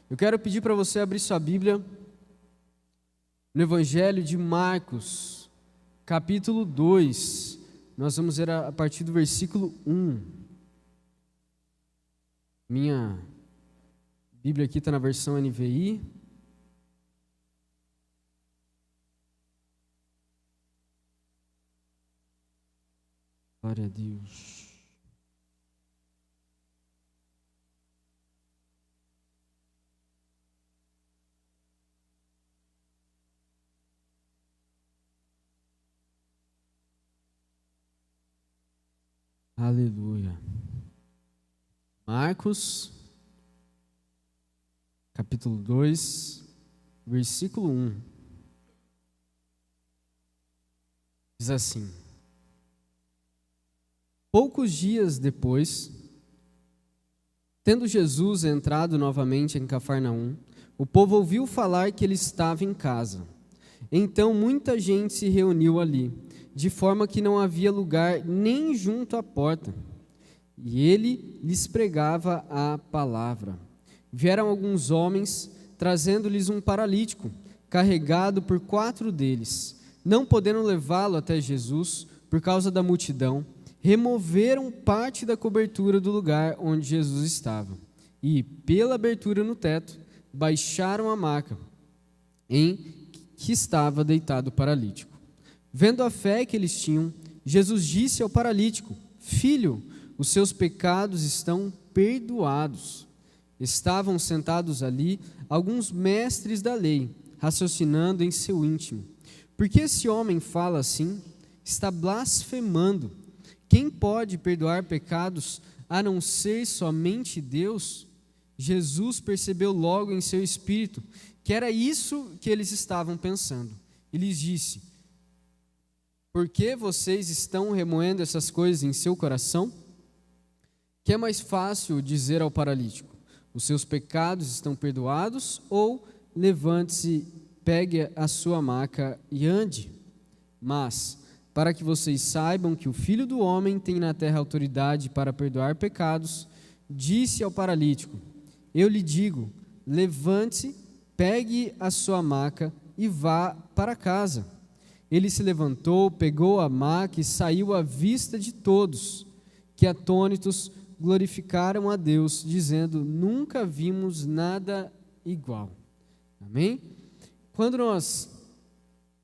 Eu quero pedir para você abrir sua Bíblia no Evangelho de Marcos, capítulo 2. Nós vamos ler a partir do versículo 1. Minha Bíblia aqui está na versão NVI. Glória a Deus. Aleluia. Marcos, capítulo 2, versículo 1. Diz assim: Poucos dias depois, tendo Jesus entrado novamente em Cafarnaum, o povo ouviu falar que ele estava em casa. Então muita gente se reuniu ali, de forma que não havia lugar nem junto à porta. E ele lhes pregava a palavra. Vieram alguns homens, trazendo-lhes um paralítico, carregado por 4 deles. Não podendo levá-lo até Jesus, por causa da multidão, removeram parte da cobertura do lugar onde Jesus estava. E, pela abertura no teto, baixaram a maca em que estava deitado o paralítico. Vendo a fé que eles tinham, Jesus disse ao paralítico: Filho, os seus pecados estão perdoados. Estavam sentados ali alguns mestres da lei, raciocinando em seu íntimo: Por que esse homem fala assim? Está blasfemando. Quem pode perdoar pecados a não ser somente Deus? Jesus percebeu logo em seu espírito que era isso que eles estavam pensando. E lhes disse: Por que vocês estão remoendo essas coisas em seu coração? Que é mais fácil dizer ao paralítico: Os seus pecados estão perdoados, ou levante-se, pegue a sua maca e ande? Mas, para que vocês saibam que o Filho do Homem tem na terra autoridade para perdoar pecados, disse ao paralítico: Eu lhe digo, levante-se, pegue a sua maca e vá para casa. Ele se levantou, pegou a maca e saiu à vista de todos, que atônitos glorificaram a Deus, dizendo: Nunca vimos nada igual. Amém? Quando nós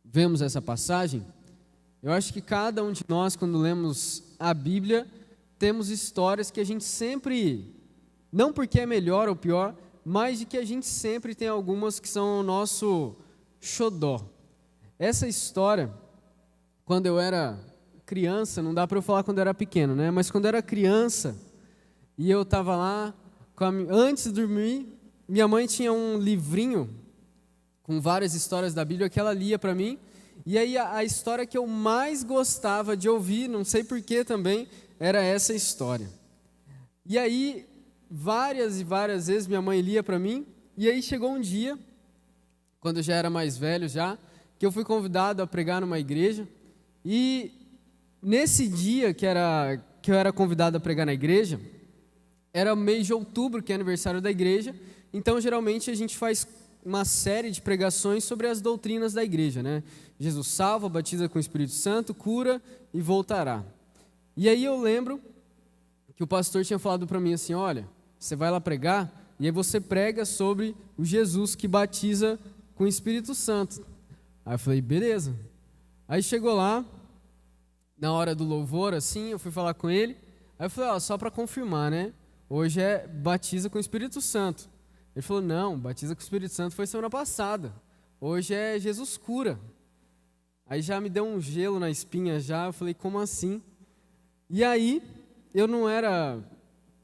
vemos essa passagem, eu acho que cada um de nós, quando lemos a Bíblia, temos histórias que a gente sempre, não porque é melhor ou pior, mas de que a gente sempre tem algumas que são o nosso xodó. Essa história, quando eu era criança, não dá para eu falar quando eu era pequeno, né? Mas quando eu era criança, e eu estava lá, antes de dormir, minha mãe tinha um livrinho com várias histórias da Bíblia que ela lia para mim, e aí a história que eu mais gostava de ouvir, não sei porquê também, era essa história. E aí, várias e várias vezes minha mãe lia para mim, e aí chegou um dia, quando eu já era mais velho já, que eu fui convidado a pregar numa igreja, e nesse dia que eu era convidado a pregar na igreja, era mês de outubro, que é aniversário da igreja, então geralmente a gente faz uma série de pregações sobre as doutrinas da igreja, né? Jesus salva, batiza com o Espírito Santo, cura e voltará. E aí eu lembro que o pastor tinha falado para mim assim: olha, você vai lá pregar, e aí você prega sobre o Jesus que batiza com o Espírito Santo. Aí eu falei: beleza. Aí chegou lá, na hora do louvor, assim, eu fui falar com ele. Aí eu falei: ó, só para confirmar, né? Hoje é batiza com o Espírito Santo. Ele falou: não, batiza com o Espírito Santo foi semana passada. Hoje é Jesus cura. Aí já me deu um gelo na espinha já. Eu falei: como assim? E aí, eu não era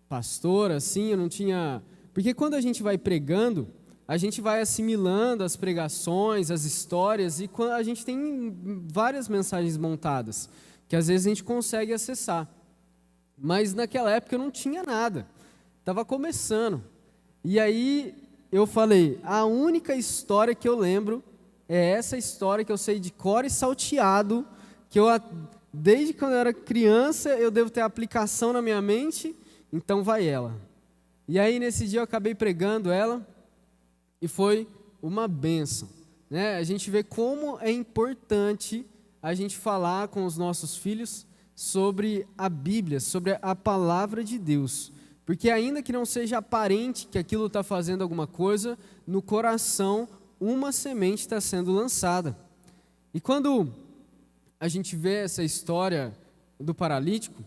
pastor, assim, eu não tinha... Porque quando a gente vai pregando, a gente vai assimilando as pregações, as histórias, e a gente tem várias mensagens montadas, que às vezes a gente consegue acessar. Mas naquela época eu não tinha nada, estava começando. E aí eu falei: a única história que eu lembro é essa história que eu sei de cor e salteado, que desde quando eu era criança eu devo ter aplicação na minha mente, então vai ela. E aí nesse dia eu acabei pregando ela, e foi uma bênção, né? A gente vê como é importante a gente falar com os nossos filhos sobre a Bíblia, sobre a palavra de Deus, porque ainda que não seja aparente que aquilo está fazendo alguma coisa, no coração uma semente está sendo lançada. E quando a gente vê essa história do paralítico,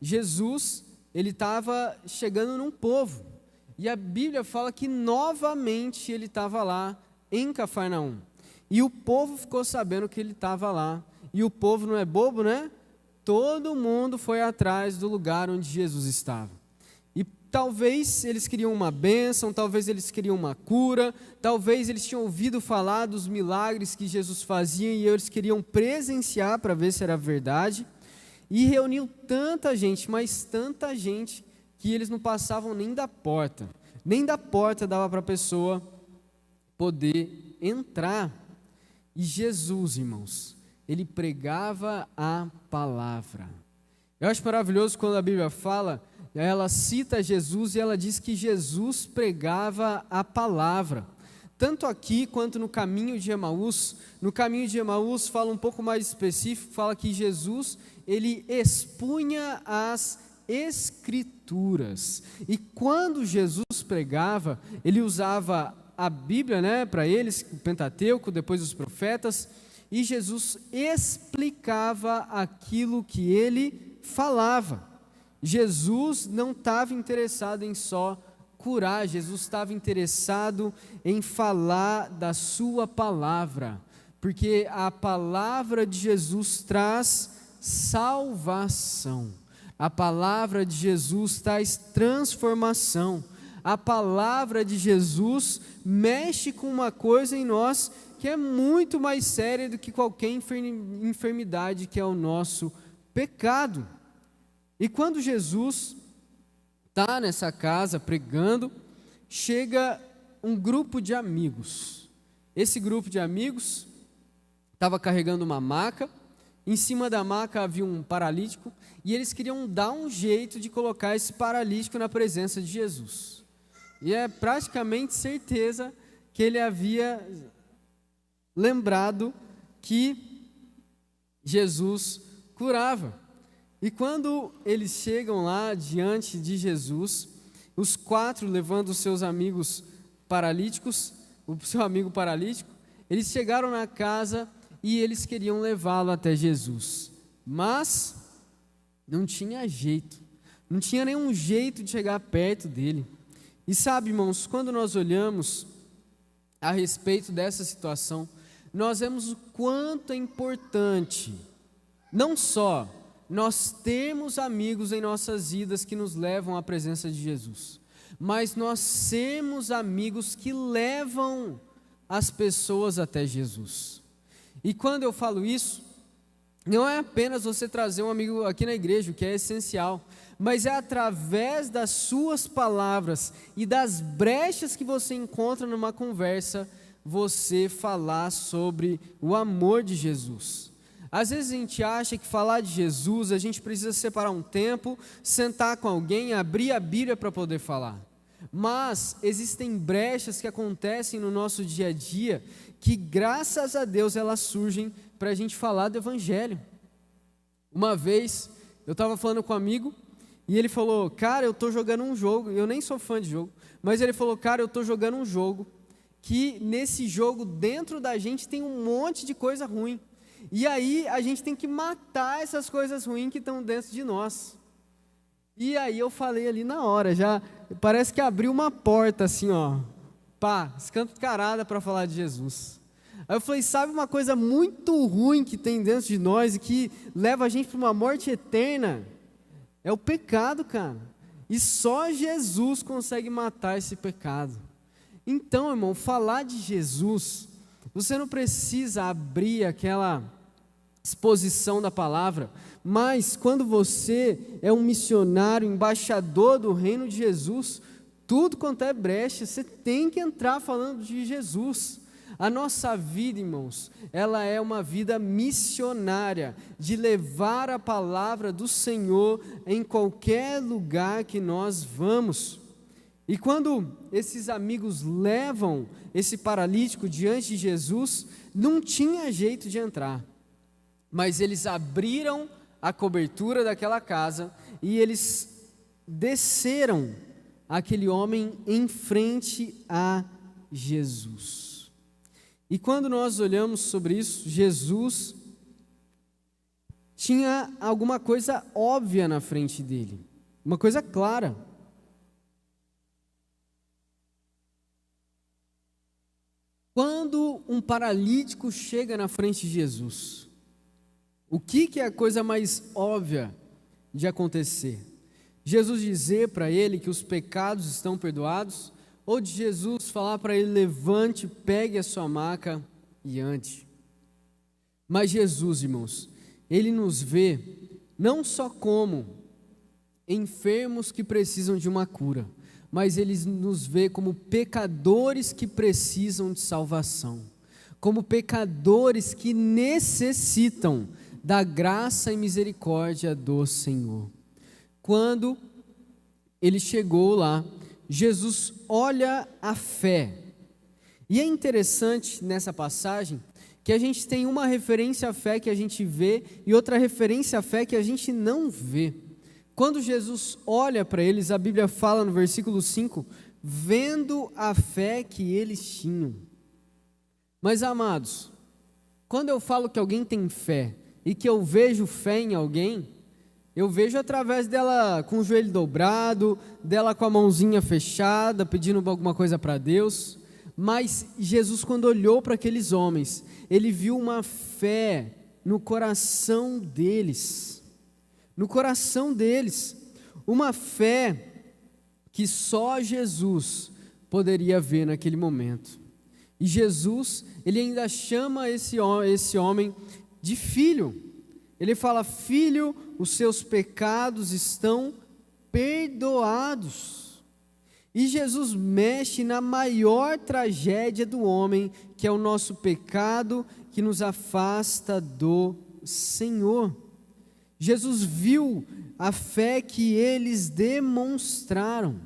Jesus, ele estava chegando num povo, e a Bíblia fala que novamente ele estava lá em Cafarnaum, e o povo ficou sabendo que ele estava lá, e o povo não é bobo, né? Todo mundo foi atrás do lugar onde Jesus estava. E talvez eles queriam uma bênção, talvez eles queriam uma cura, talvez eles tinham ouvido falar dos milagres que Jesus fazia e eles queriam presenciar para ver se era verdade. E reuniu tanta gente, mas tanta gente, que eles não passavam nem da porta. Nem da porta dava para a pessoa poder entrar. E Jesus, irmãos, ele pregava a palavra. Eu acho maravilhoso quando a Bíblia fala, ela cita Jesus e ela diz que Jesus pregava a palavra. Tanto aqui quanto no caminho de Emaús. No caminho de Emaús fala um pouco mais específico, fala que Jesus, ele expunha as Escrituras. E quando Jesus pregava, ele usava a Bíblia, né, para eles, o Pentateuco, depois os profetas, e Jesus explicava aquilo que ele falava. Jesus não estava interessado em só curar, Jesus estava interessado em falar da sua palavra, porque a palavra de Jesus traz salvação, a palavra de Jesus traz transformação, a palavra de Jesus mexe com uma coisa em nós que é muito mais séria do que qualquer enfermidade, que é o nosso pecado. E quando Jesus está nessa casa pregando, chega um grupo de amigos. Esse grupo de amigos estava carregando uma maca, em cima da maca havia um paralítico, e eles queriam dar um jeito de colocar esse paralítico na presença de Jesus. E é praticamente certeza que ele havia lembrado que Jesus curava. E quando eles chegam lá diante de Jesus, os 4 levando os seus amigos paralíticos, o seu amigo paralítico, eles chegaram na casa e eles queriam levá-lo até Jesus, mas não tinha jeito, não tinha nenhum jeito de chegar perto dele. E sabe, irmãos, quando nós olhamos a respeito dessa situação, nós vemos o quanto é importante, não só nós termos amigos em nossas vidas que nos levam à presença de Jesus, mas nós sermos amigos que levam as pessoas até Jesus. E quando eu falo isso, não é apenas você trazer um amigo aqui na igreja, o que é essencial, mas é através das suas palavras e das brechas que você encontra numa conversa, você falar sobre o amor de Jesus. Às vezes a gente acha que falar de Jesus, a gente precisa separar um tempo, sentar com alguém, abrir a Bíblia para poder falar. Mas existem brechas que acontecem no nosso dia a dia, que graças a Deus elas surgem para a gente falar do Evangelho. Uma vez eu estava falando com um amigo, e ele falou, cara, eu estou jogando um jogo, eu nem sou fã de jogo, mas ele falou, cara, eu estou jogando um jogo, que nesse jogo dentro da gente tem um monte de coisa ruim, e aí a gente tem que matar essas coisas ruins que estão dentro de nós. E aí eu falei ali na hora, já parece que abriu uma porta assim, ó, pá, escancarada para falar de Jesus. Aí eu falei, sabe uma coisa muito ruim que tem dentro de nós e que leva a gente para uma morte eterna? É o pecado, cara. E só Jesus consegue matar esse pecado. Então, irmão, falar de Jesus, você não precisa abrir aquela exposição da palavra, mas quando você é um missionário, embaixador do reino de Jesus, tudo quanto é brecha, você tem que entrar falando de Jesus. A nossa vida, irmãos, ela é uma vida missionária, de levar a palavra do Senhor em qualquer lugar que nós vamos. E quando esses amigos levam esse paralítico diante de Jesus, não tinha jeito de entrar, mas eles abriram a cobertura daquela casa e eles desceram aquele homem em frente a Jesus. E quando nós olhamos sobre isso, Jesus tinha alguma coisa óbvia na frente dele, uma coisa clara. Quando um paralítico chega na frente de Jesus, o que é a coisa mais óbvia de acontecer? Jesus dizer para ele que os pecados estão perdoados, ou de Jesus falar para ele: levante, pegue a sua maca e ande? Mas Jesus, irmãos, ele nos vê não só como enfermos que precisam de uma cura, mas ele nos vê como pecadores que precisam de salvação, como pecadores que necessitam da graça e misericórdia do Senhor. Quando ele chegou lá, Jesus olha a fé. E é interessante nessa passagem que a gente tem uma referência à fé que a gente vê e outra referência à fé que a gente não vê. Quando Jesus olha para eles, a Bíblia fala no versículo 5, vendo a fé que eles tinham. Mas, amados, quando eu falo que alguém tem fé e que eu vejo fé em alguém, eu vejo através dela com o joelho dobrado, dela com a mãozinha fechada, pedindo alguma coisa para Deus. Mas Jesus, quando olhou para aqueles homens, ele viu uma fé no coração deles. No coração deles. Uma fé que só Jesus poderia ver naquele momento. E Jesus, ele ainda chama esse homem de filho. Ele fala: filho, os seus pecados estão perdoados. E Jesus mexe na maior tragédia do homem, que é o nosso pecado que nos afasta do Senhor. Jesus viu a fé que eles demonstraram.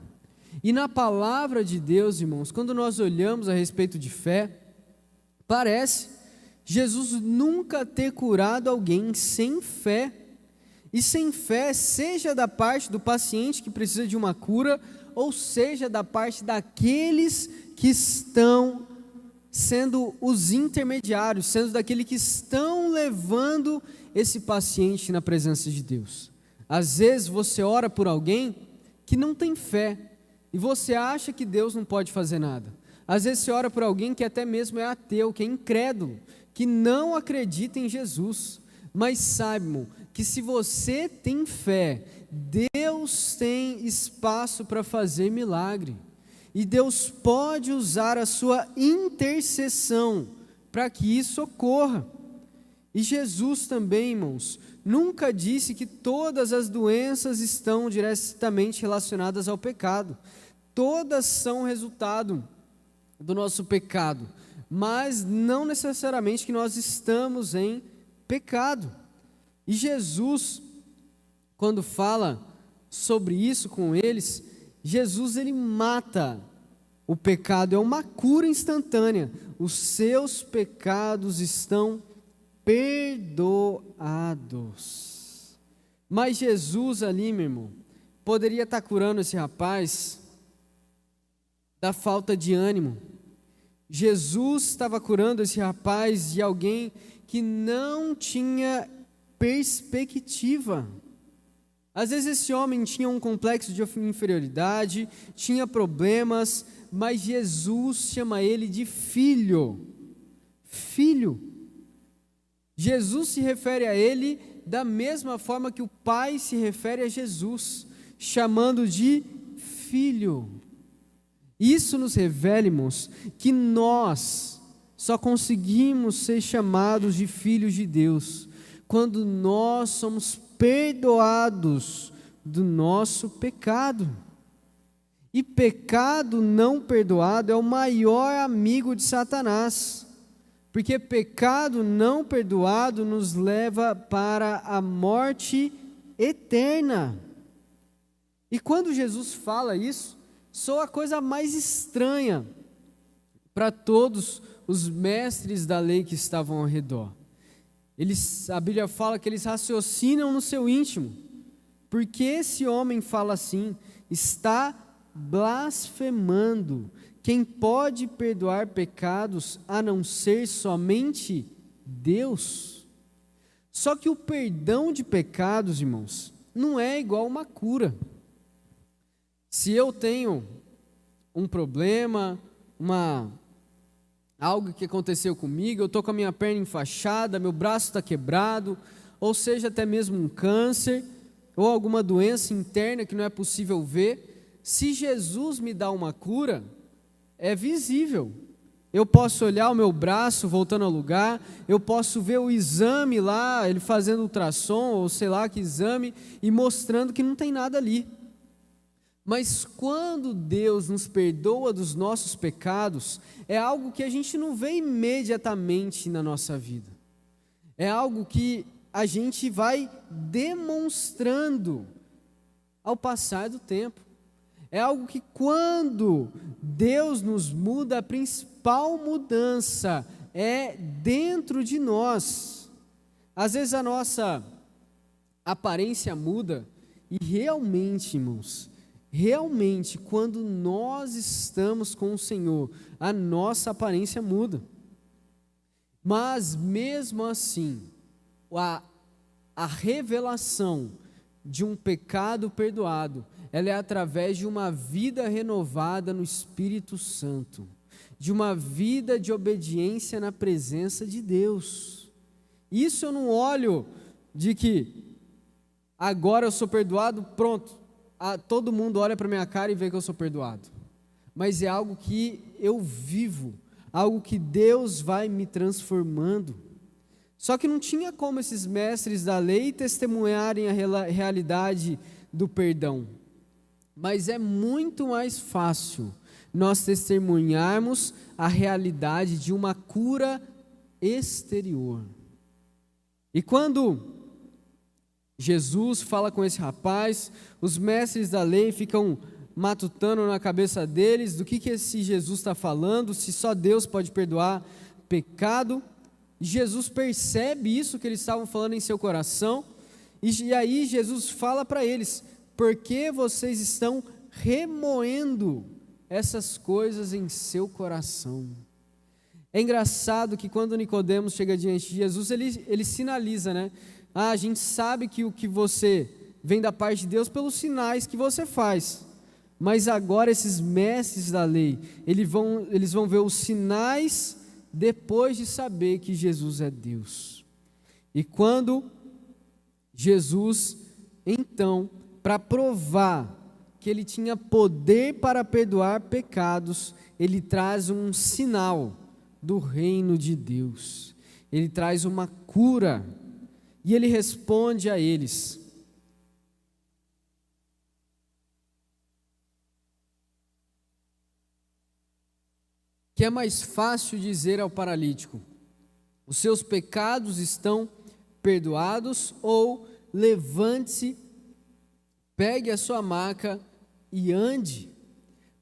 E na palavra de Deus, irmãos, quando nós olhamos a respeito de fé, parece Jesus nunca ter curado alguém sem fé. E sem fé, seja da parte do paciente que precisa de uma cura, ou seja da parte daqueles que estão sendo os intermediários, sendo daqueles que estão levando esse paciente na presença de Deus. Às vezes você ora por alguém que não tem fé, e você acha que Deus não pode fazer nada. Às vezes você ora por alguém que até mesmo é ateu, que é incrédulo, que não acredita em Jesus. Mas saibam que se você tem fé, Deus tem espaço para fazer milagre. E Deus pode usar a sua intercessão para que isso ocorra. E Jesus também, irmãos, nunca disse que todas as doenças estão diretamente relacionadas ao pecado. Todas são resultado do nosso pecado, mas não necessariamente que nós estamos em pecado. E Jesus, quando fala sobre isso com eles, Jesus, ele mata o pecado, é uma cura instantânea. Os seus pecados estão perdoados. Mas Jesus ali, meu irmão, poderia estar curando esse rapaz da falta de ânimo. Jesus estava curando esse rapaz de alguém que não tinha perspectiva. Às vezes esse homem tinha um complexo de inferioridade, tinha problemas, mas Jesus chama ele de filho. Filho. Jesus se refere a ele da mesma forma que o Pai se refere a Jesus, chamando de filho. Isso nos revela, irmãos, que nós só conseguimos ser chamados de filhos de Deus quando nós somos perdoados do nosso pecado. E pecado não perdoado é o maior amigo de Satanás, porque pecado não perdoado nos leva para a morte eterna. E quando Jesus fala isso, soa a coisa mais estranha para todos os mestres da lei que estavam ao redor. A Bíblia fala que eles raciocinam no seu íntimo. Por que esse homem fala assim? Está blasfemando. Quem pode perdoar pecados a não ser somente Deus? Só que o perdão de pecados, irmãos, não é igual uma cura. Se eu tenho um problema, algo que aconteceu comigo, eu estou com a minha perna enfaixada, meu braço está quebrado, ou seja, até mesmo um câncer, ou alguma doença interna que não é possível ver, se Jesus me dá uma cura, é visível. Eu posso olhar o meu braço voltando ao lugar, eu posso ver o exame lá, ele fazendo ultrassom, ou sei lá que exame, e mostrando que não tem nada ali. Mas quando Deus nos perdoa dos nossos pecados, é algo que a gente não vê imediatamente na nossa vida. É algo que a gente vai demonstrando ao passar do tempo. É algo que quando Deus nos muda, a principal mudança é dentro de nós. Às vezes a nossa aparência muda e realmente, irmãos, realmente, quando nós estamos com o Senhor, a nossa aparência muda. Mas mesmo assim, a revelação de um pecado perdoado, ela é através de uma vida renovada no Espírito Santo, de uma vida de obediência na presença de Deus. Isso eu não olho de que agora eu sou perdoado, pronto. Todo mundo olha para minha cara e vê que eu sou perdoado, mas é algo que eu vivo, algo que Deus vai me transformando. Só que não tinha como esses mestres da lei testemunharem a realidade do perdão, mas é muito mais fácil nós testemunharmos a realidade de uma cura exterior. E quando Jesus fala com esse rapaz, os mestres da lei ficam matutando na cabeça deles do que esse Jesus está falando, se só Deus pode perdoar pecado. Jesus percebe isso que eles estavam falando em seu coração, e aí Jesus fala para eles: por que vocês estão remoendo essas coisas em seu coração? É engraçado que quando Nicodemos chega diante de Jesus, ele sinaliza, né? A gente sabe que o que você vem da parte de Deus pelos sinais que você faz. Mas agora esses mestres da lei, eles vão ver os sinais depois de saber que Jesus é Deus. E quando Jesus, então, para provar que ele tinha poder para perdoar pecados, ele traz um sinal do reino de Deus. Ele traz uma cura. E ele responde a eles: que é mais fácil dizer ao paralítico: os seus pecados estão perdoados, ou levante-se, pegue a sua maca e ande.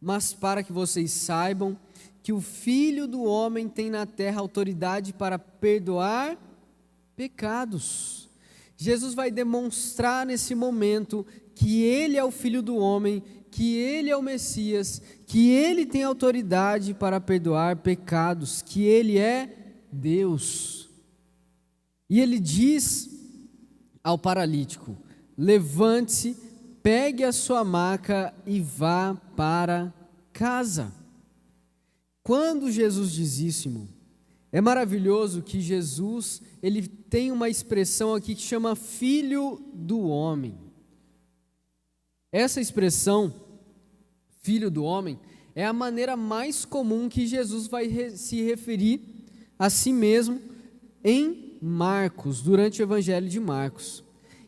Mas para que vocês saibam que o Filho do Homem tem na terra autoridade para perdoar pecados. Jesus vai demonstrar nesse momento que Ele é o Filho do Homem, que Ele é o Messias, que Ele tem autoridade para perdoar pecados, que Ele é Deus. E Ele diz ao paralítico: levante-se, pegue a sua maca e vá para casa. Quando Jesus diz isso, irmão, é maravilhoso que Jesus, ele tem uma expressão aqui que chama Filho do Homem. Essa expressão, Filho do Homem, é a maneira mais comum que Jesus vai se referir a si mesmo em Marcos, durante o Evangelho de Marcos.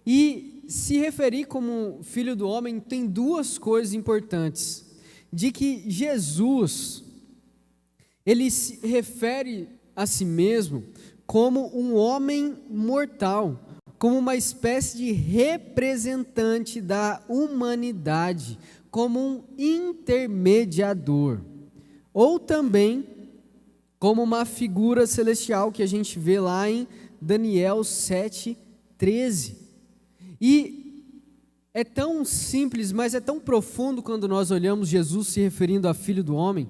E se referir como Filho do Homem tem duas coisas importantes: de que Jesus, ele se refere a si mesmo como um homem mortal, como uma espécie de representante da humanidade, como um intermediador, ou também como uma figura celestial que a gente vê lá em Daniel 7:13. E é tão simples, mas é tão profundo quando nós olhamos Jesus se referindo a Filho do Homem,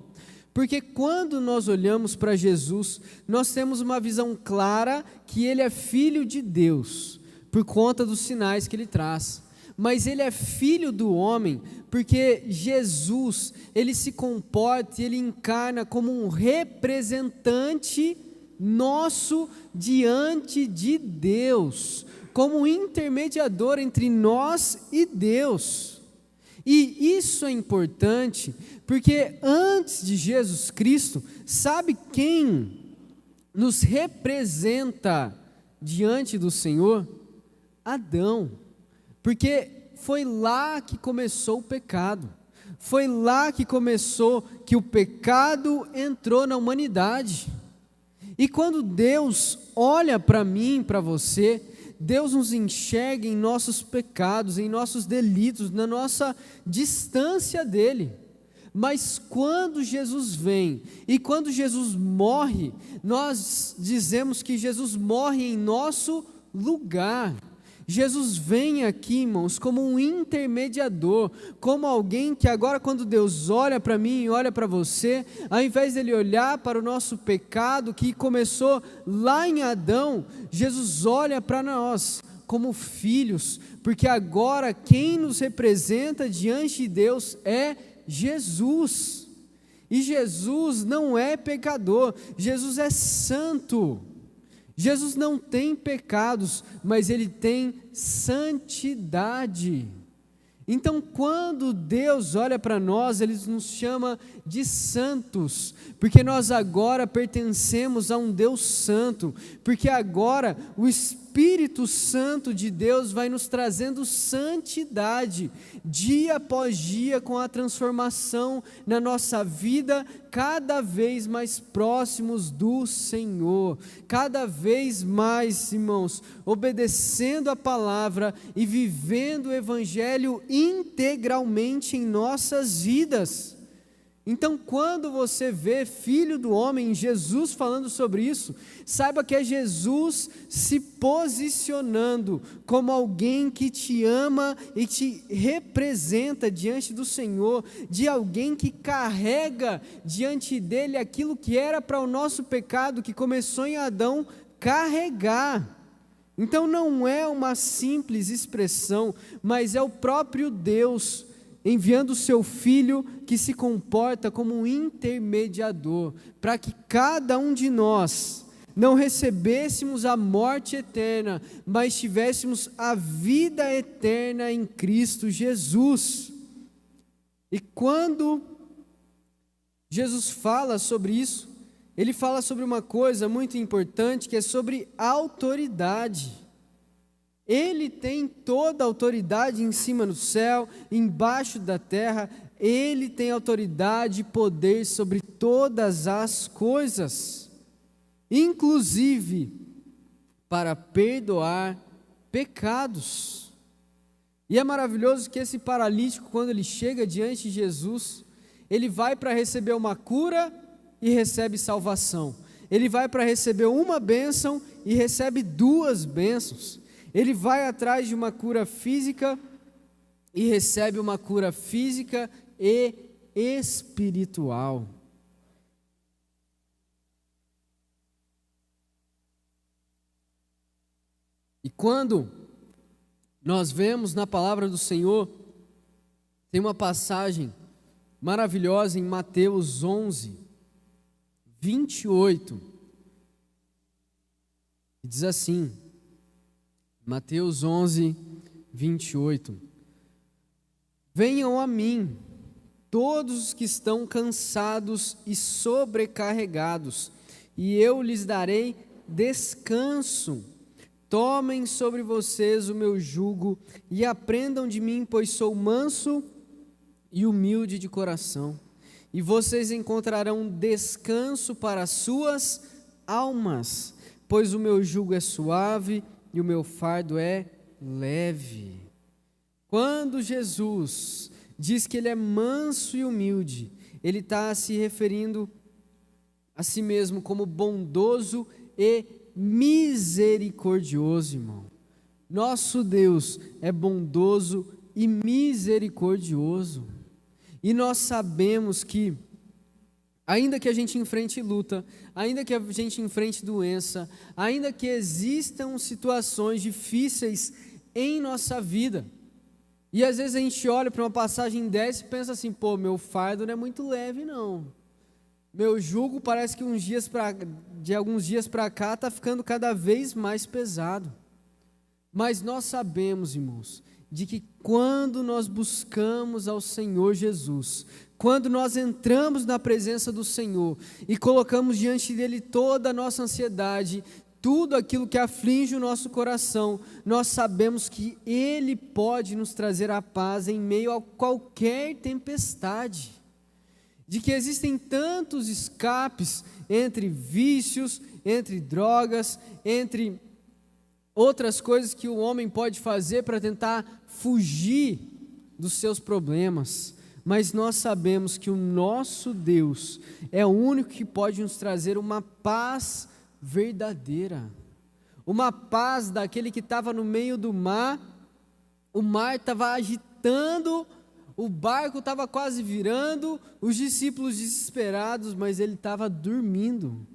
porque quando nós olhamos para Jesus, nós temos uma visão clara que Ele é Filho de Deus, por conta dos sinais que Ele traz. Mas Ele é Filho do homem, porque Jesus, Ele se comporta e Ele encarna como um representante nosso diante de Deus, como um intermediador entre nós e Deus. E isso é importante, porque antes de Jesus Cristo, sabe quem nos representa diante do Senhor? Adão. Porque foi lá que começou o pecado, foi lá que começou, que o pecado entrou na humanidade. E quando Deus olha para mim, para você, Deus nos enxerga em nossos pecados, em nossos delitos, na nossa distância dEle. Mas quando Jesus vem e quando Jesus morre, nós dizemos que Jesus morre em nosso lugar. Jesus vem aqui, irmãos, como um intermediador, como alguém que agora quando Deus olha para mim e olha para você, ao invés dele olhar para o nosso pecado que começou lá em Adão, Jesus olha para nós como filhos, porque agora quem nos representa diante de Deus é Jesus. E Jesus não é pecador, Jesus é santo. Jesus não tem pecados, mas Ele tem santidade. Então, quando Deus olha para nós, Ele nos chama de santos, porque nós agora pertencemos a um Deus santo, porque agora o Espírito Santo de Deus vai nos trazendo santidade, dia após dia, com a transformação na nossa vida, cada vez mais próximos do Senhor, cada vez mais, irmãos, obedecendo a palavra e vivendo o Evangelho integralmente em nossas vidas. Então, quando você vê Filho do Homem, Jesus falando sobre isso, saiba que é Jesus se posicionando como alguém que te ama e te representa diante do Senhor, de alguém que carrega diante dele aquilo que era para o nosso pecado, que começou em Adão, carregar. Então não é uma simples expressão, mas é o próprio Deus enviando o seu Filho que se comporta como um intermediador, para que cada um de nós não recebêssemos a morte eterna, mas tivéssemos a vida eterna em Cristo Jesus. E quando Jesus fala sobre isso, Ele fala sobre uma coisa muito importante, que é sobre autoridade. Ele tem toda a autoridade em cima do céu, embaixo da terra. Ele tem autoridade e poder sobre todas as coisas, inclusive para perdoar pecados. E é maravilhoso que esse paralítico, quando ele chega diante de Jesus, ele vai para receber uma cura e recebe salvação. Ele vai para receber uma bênção e recebe duas bênçãos. Ele vai atrás de uma cura física e recebe uma cura física e espiritual. E quando nós vemos na palavra do Senhor, tem uma passagem maravilhosa em Mateus 11:28, que diz assim, Mateus 11:28: Venham a mim, todos os que estão cansados e sobrecarregados, e eu lhes darei descanso. Tomem sobre vocês o meu jugo e aprendam de mim, pois sou manso e humilde de coração, e vocês encontrarão descanso para as suas almas, pois o meu jugo é suave e o meu fardo é leve. Quando Jesus diz que ele é manso e humilde, ele está se referindo a si mesmo como bondoso e misericordioso, irmão. Nosso Deus é bondoso e misericordioso. E nós sabemos que, ainda que a gente enfrente luta, ainda que a gente enfrente doença, ainda que existam situações difíceis em nossa vida, e às vezes a gente olha para uma passagem dessa e pensa assim, pô, meu fardo não é muito leve não, meu jugo parece que de alguns dias para cá está ficando cada vez mais pesado. Mas nós sabemos, irmãos, de que quando nós buscamos ao Senhor Jesus, quando nós entramos na presença do Senhor e colocamos diante dele toda a nossa ansiedade, tudo aquilo que aflige o nosso coração, nós sabemos que ele pode nos trazer a paz em meio a qualquer tempestade. De que existem tantos escapes entre vícios, entre drogas, entre outras coisas que o homem pode fazer para tentar fugir dos seus problemas, mas nós sabemos que o nosso Deus é o único que pode nos trazer uma paz verdadeira, uma paz daquele que estava no meio do mar, o mar estava agitando, o barco estava quase virando, os discípulos desesperados, mas ele estava dormindo,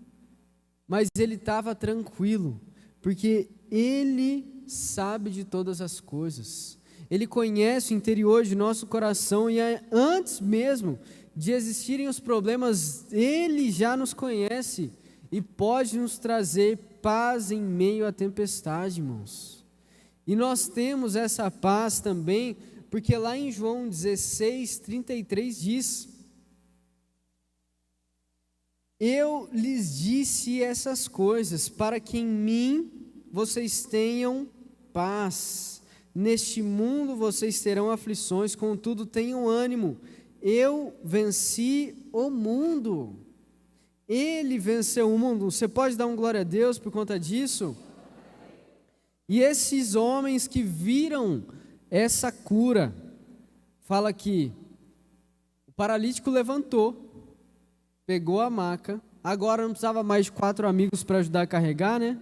mas ele estava tranquilo, porque ele sabe de todas as coisas, ele conhece o interior de nosso coração e antes mesmo de existirem os problemas, ele já nos conhece e pode nos trazer paz em meio à tempestade, irmãos. E nós temos essa paz também, porque lá em João 16:33 diz: eu lhes disse essas coisas, para que em mim vocês tenham paz. Neste mundo vocês terão aflições, contudo tenham ânimo. Eu venci o mundo. Ele venceu o mundo. Você pode dar um glória a Deus por conta disso? E esses homens que viram essa cura, fala que o paralítico levantou, pegou a maca, agora não precisava mais de 4 amigos para ajudar a carregar, né?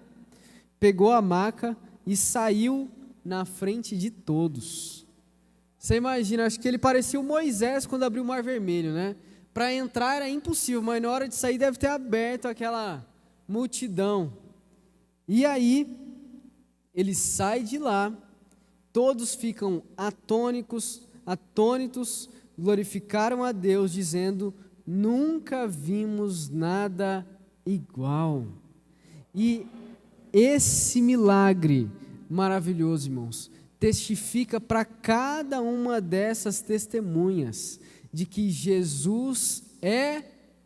Pegou a maca e saiu na frente de todos. Você imagina, acho que ele parecia o Moisés quando abriu o Mar Vermelho, né? Para entrar era impossível, mas na hora de sair deve ter aberto aquela multidão. E aí, ele sai de lá, todos ficam atônitos, glorificaram a Deus, dizendo: nunca vimos nada igual. E esse milagre maravilhoso, irmãos, testifica para cada uma dessas testemunhas de que Jesus é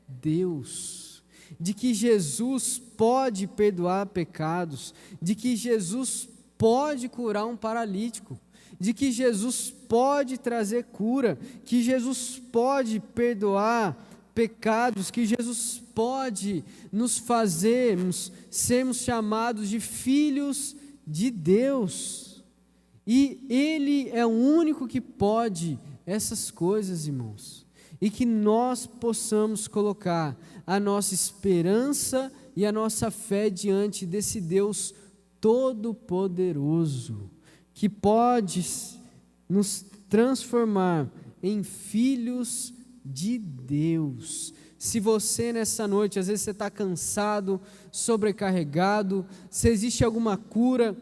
Deus, de que Jesus pode perdoar pecados, de que Jesus pode curar um paralítico, de que Jesus pode trazer cura, que Jesus pode perdoar pecados, que Jesus pode nos fazermos, sermos chamados de filhos de Deus, e Ele é o único que pode essas coisas, irmãos, e que nós possamos colocar a nossa esperança e a nossa fé diante desse Deus Todo-Poderoso, que pode nos transformar em filhos de Deus. Se você nessa noite, às vezes você está cansado, sobrecarregado, se existe alguma cura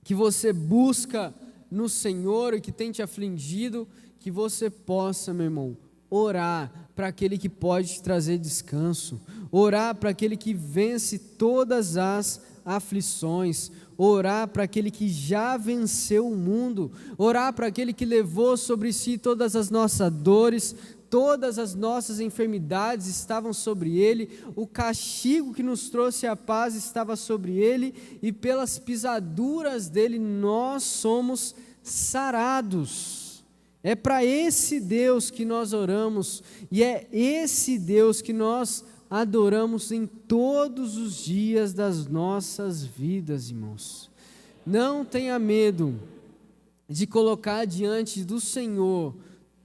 que você busca no Senhor e que tem te afligido, que você possa, meu irmão, orar para aquele que pode te trazer descanso, orar para aquele que vence todas as aflições, orar para aquele que já venceu o mundo, orar para aquele que levou sobre si todas as nossas dores, todas as nossas enfermidades estavam sobre ele, o castigo que nos trouxe a paz estava sobre ele, e pelas pisaduras dele nós somos sarados. É para esse Deus que nós oramos, e é esse Deus que nós adoramos em todos os dias das nossas vidas, irmãos. Não tenha medo de colocar diante do Senhor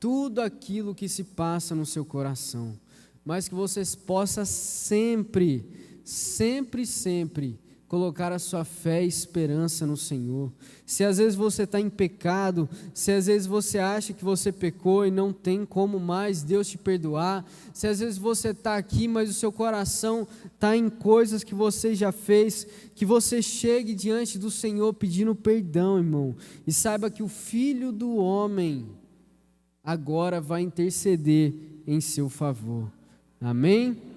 tudo aquilo que se passa no seu coração, mas que você possa sempre, sempre, sempre colocar a sua fé e esperança no Senhor. Se às vezes você está em pecado, se às vezes você acha que você pecou e não tem como mais Deus te perdoar, se às vezes você está aqui, mas o seu coração está em coisas que você já fez, que você chegue diante do Senhor pedindo perdão, irmão, e saiba que o Filho do Homem agora vai interceder em seu favor. Amém?